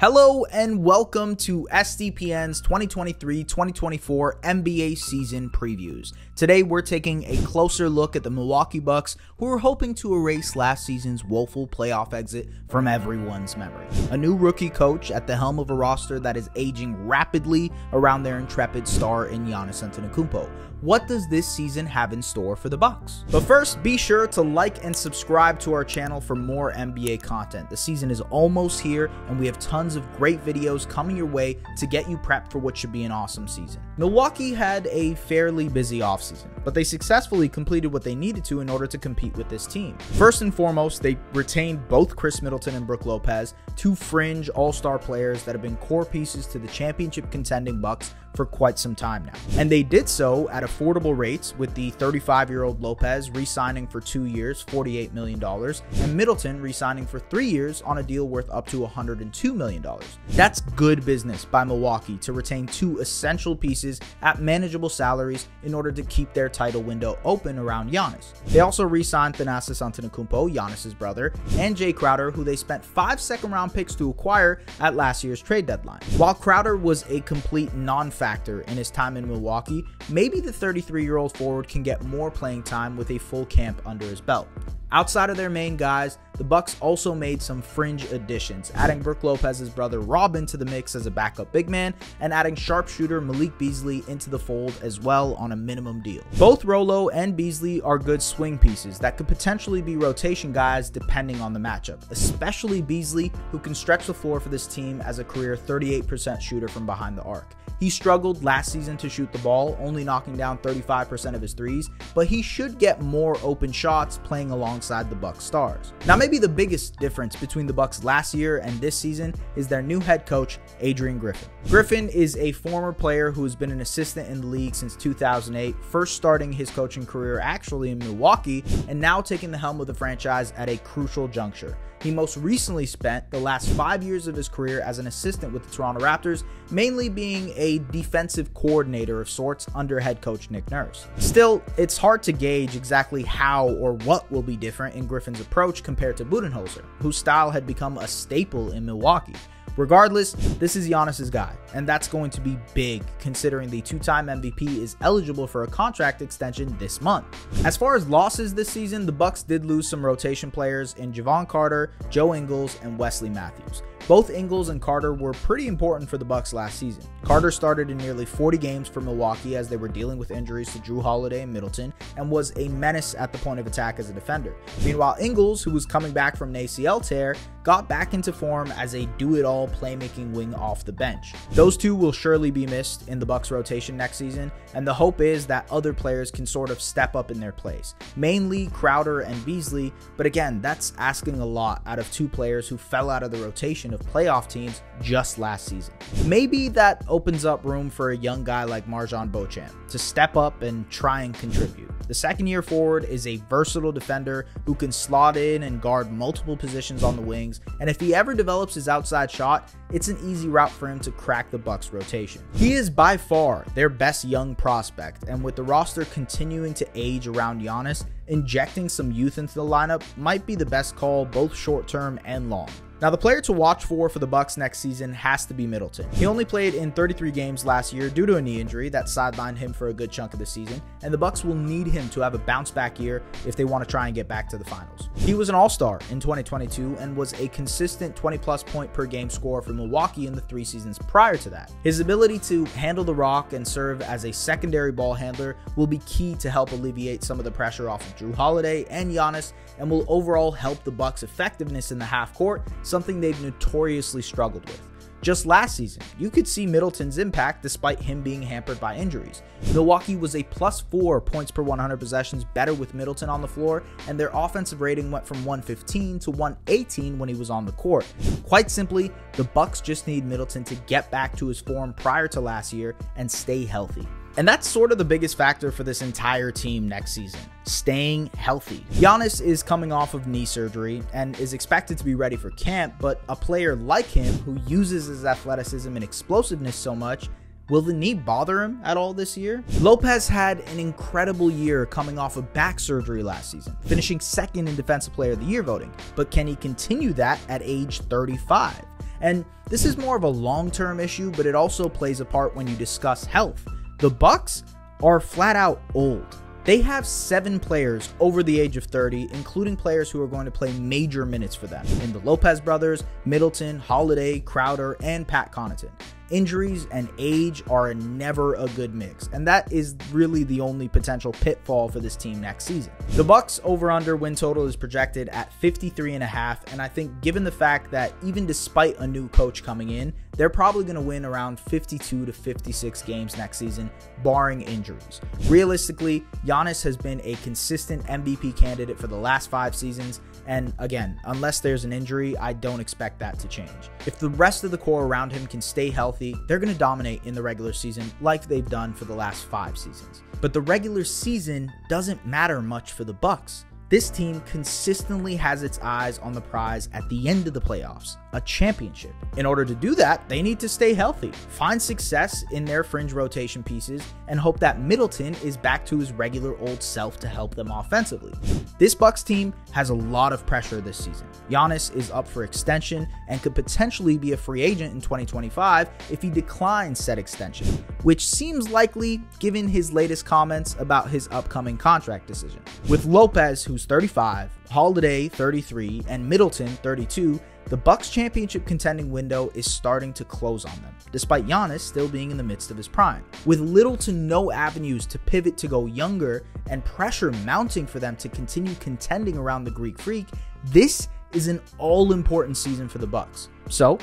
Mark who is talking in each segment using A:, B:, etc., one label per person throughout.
A: Hello and welcome to SDPN's 2023-2024 NBA season previews. Today we're taking a closer look at the Milwaukee Bucks, who are hoping to erase last season's woeful playoff exit from everyone's memory. A new rookie coach at the helm of a roster that is aging rapidly around their intrepid star in Giannis Antetokounmpo. What does this season have in store for the Bucks? But first, be sure to like and subscribe to our channel for more NBA content. The season is almost here and we have tons of great videos coming your way to get you prepped for what should be an awesome season. Milwaukee had a fairly busy offseason, but they successfully completed what they needed to in order to compete with this team. First and foremost, they retained both Khris Middleton and Brook Lopez, two fringe all-star players that have been core pieces to the championship contending Bucks for quite some time now. And they did so at affordable rates, with the 35-year-old Lopez re-signing for 2 years, $48 million, and Middleton re-signing for 3 years on a deal worth up to $102 million. That's good business by Milwaukee to retain two essential pieces at manageable salaries in order to keep their title window open around Giannis. They also re-signed Thanasis Antetokounmpo, Giannis's brother, and Jay Crowder, who they spent 5 second-round picks to acquire at last year's trade deadline. While Crowder was a complete non-factor in his time in Milwaukee, maybe the 33-year-old forward can get more playing time with a full camp under his belt. Outside of their main guys, the Bucks also made some fringe additions, adding Brook Lopez's brother Robin to the mix as a backup big man, and adding sharpshooter Malik Beasley into the fold as well on a minimum deal. Both Rolo and Beasley are good swing pieces that could potentially be rotation guys depending on the matchup, especially Beasley, who can stretch the floor for this team as a career 38% shooter from behind the arc. He struggled last season to shoot the ball, only knocking down 35% of his threes, but he should get more open shots playing alongside the Bucks stars. Now, maybe the biggest difference between the Bucks last year and this season is their new head coach, Adrian Griffin. Griffin is a former player who has been an assistant in the league since 2008, first starting his coaching career actually in Milwaukee, and now taking the helm of the franchise at a crucial juncture. He most recently spent the last 5 years of his career as an assistant with the Toronto Raptors, mainly being a defensive coordinator of sorts under head coach Nick Nurse. Still, it's hard to gauge exactly how or what will be different in Griffin's approach compared to Budenholzer, whose style had become a staple in Milwaukee. Regardless, this is Giannis's guy, and that's going to be big considering the two-time MVP is eligible for a contract extension this month. As far as losses this season, the Bucks did lose some rotation players in Javon Carter, Joe Ingles, and Wesley Matthews. Both Ingles and Carter were pretty important for the Bucks last season. Carter started in nearly 40 games for Milwaukee as they were dealing with injuries to Jrue Holiday and Middleton, and was a menace at the point of attack as a defender. Meanwhile, Ingles, who was coming back from an ACL tear, got back into form as a do-it-all playmaking wing off the bench. Those two will surely be missed in the Bucks rotation next season, and the hope is that other players can sort of step up in their place, mainly Crowder and Beasley, but again, that's asking a lot out of two players who fell out of the rotation of playoff teams just last season. Maybe that opens up room for a young guy like MarJon Beauchamp to step up and try and contribute. The second-year forward is a versatile defender who can slot in and guard multiple positions on the wings, and if he ever develops his outside shot, it's an easy route for him to crack the Bucks rotation. He is by far their best young prospect, and with the roster continuing to age around Giannis, injecting some youth into the lineup might be the best call both short-term and long. Now, the player to watch for the Bucks next season has to be Middleton. He only played in 33 games last year due to a knee injury that sidelined him for a good chunk of the season, and the Bucks will need him to have a bounce-back year if they want to try and get back to the finals. He was an all-star in 2022 and was a consistent 20-plus point per game scorer for Milwaukee in the 3 seasons prior to that. His ability to handle the rock and serve as a secondary ball handler will be key to help alleviate some of the pressure off of Jrue Holiday and Giannis, and will overall help the Bucks' effectiveness in the half court, something they've notoriously struggled with. Just last season, you could see Middleton's impact despite him being hampered by injuries. Milwaukee was a +4 points per 100 possessions better with Middleton on the floor, and their offensive rating went from 115 to 118 when he was on the court. Quite simply, the Bucks just need Middleton to get back to his form prior to last year and stay healthy. And that's sort of the biggest factor for this entire team next season, staying healthy. Giannis is coming off of knee surgery and is expected to be ready for camp, but a player like him who uses his athleticism and explosiveness so much, will the knee bother him at all this year? Lopez had an incredible year coming off of back surgery last season, finishing second in Defensive Player of the Year voting, but can he continue that at age 35? And this is more of a long-term issue, but it also plays a part when you discuss health. The Bucks are flat out old. They have 7 players over the age of 30, including players who are going to play major minutes for them in the Lopez brothers, Middleton, Holiday, Crowder, and Pat Connaughton. Injuries and age are never a good mix, and that is really the only potential pitfall for this team next season. The Bucks over-under win total is projected at 53.5, and I think given the fact that even despite a new coach coming in, they're probably going to win around 52 to 56 games next season, barring injuries. Realistically, Giannis has been a consistent MVP candidate for the last 5 seasons, and again, unless there's an injury, I don't expect that to change. If the rest of the core around him can stay healthy, they're going to dominate in the regular season like they've done for the last 5 seasons. But the regular season doesn't matter much for the Bucks. This team consistently has its eyes on the prize at the end of the playoffs, a championship. In order to do that, they need to stay healthy, find success in their fringe rotation pieces, and hope that Middleton is back to his regular old self to help them offensively. This Bucks team has a lot of pressure this season. Giannis is up for extension and could potentially be a free agent in 2025 if he declines said extension, which seems likely given his latest comments about his upcoming contract decision. With Lopez, who's 35, Holiday 33, and Middleton 32, the Bucks championship contending window is starting to close on them, despite Giannis still being in the midst of his prime. With little to no avenues to pivot to go younger and pressure mounting for them to continue contending around the Greek Freak, this is an all-important season for the Bucks. So,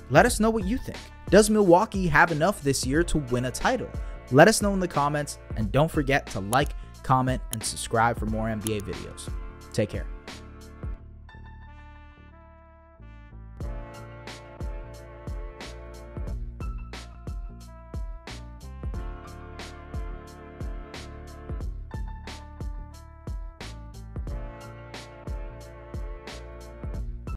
A: let us know what you think. Does Milwaukee have enough this year to win a title? Let us know in the comments, and don't forget to like, comment, and subscribe for more NBA videos. Take care.